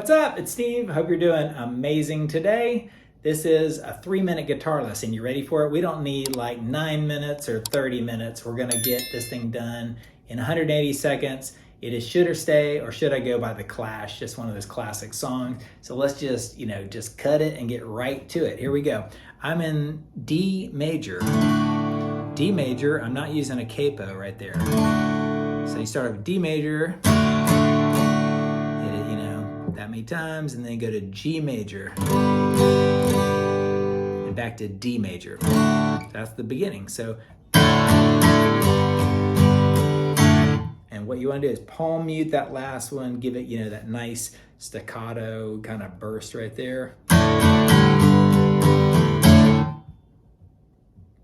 What's up? It's Steve. Hope you're doing amazing today. This is a 3-minute guitar lesson. You ready for it? We don't need like 9 minutes or 30 minutes. We're gonna get this thing done in 180 seconds. It is Should or Stay or Should I Go by The Clash, just one of those classic songs. So let's just cut it and get right to it. Here we go. I'm in D major. D major, I'm not using a capo right there. So you start with D major, that many times, and then go to G major and back to D major. That's the beginning. So, and what you want to do is palm mute that last one, give it that nice staccato kind of burst right there,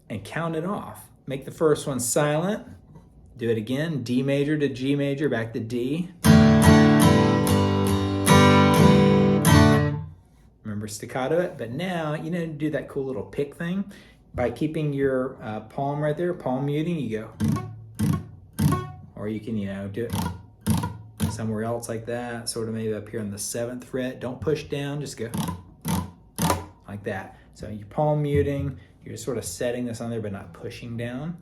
and count it off. Make the first one silent. Do it again, D major to G major, back to D. Remember, staccato it, but now do that cool little pick thing by keeping your palm right there, palm muting. You go, or you can do it somewhere else like that, sort of maybe up here on the 7th fret. Don't push down, just go like that. So you're palm muting, you're sort of setting this on there but not pushing down,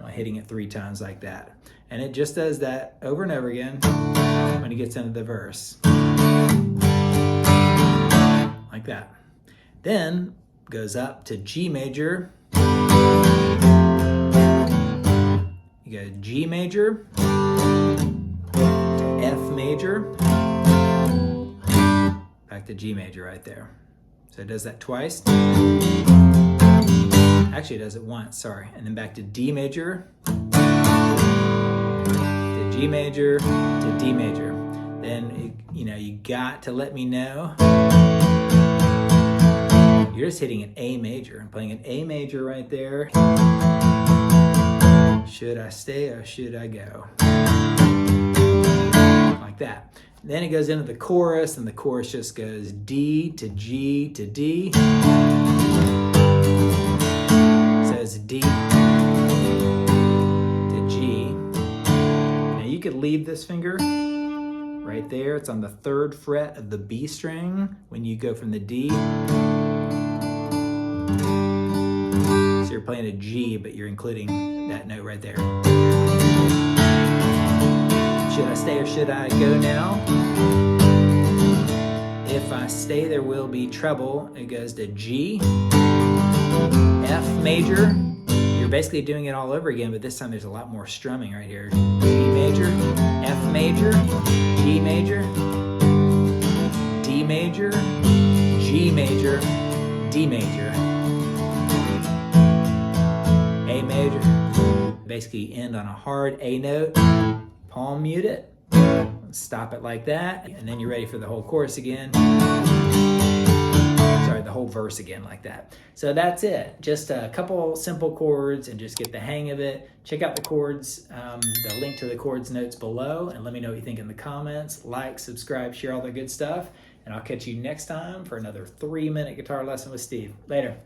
hitting it 3 times like that, and it just does that over and over again when it gets into the verse. Like that. Then goes up to G major. You go G major, F major, back to G major right there. So it does that twice. Actually, it does it once, sorry. And then back to D major, to G major, to D major. Then, you got to let me know you're just hitting an A major. I'm playing an A major right there. Should I stay or should I go? Like that. Then it goes into the chorus, and the chorus just goes D to G to D. So it's D to G. Now you could leave this finger right there. It's on the 3rd fret of the B string when you go from the D. So you're playing a G, but you're including that note right there. Should I stay or should I go now? If I stay, there will be trouble. It goes to G, F major. You're basically doing it all over again, but this time there's a lot more strumming right here. G major, F major, G major, D major, G major, D major, A major. Basically end on a hard A note, palm mute it, stop it like that, and then you're ready for the whole chorus again. Sorry, the whole verse again like that. So that's it. Just a couple simple chords and just get the hang of it. Check out the chords, the link to the chords notes below, and let me know what you think in the comments. Like, subscribe, share all the good stuff, and I'll catch you next time for another 3-minute guitar lesson with Steve. Later.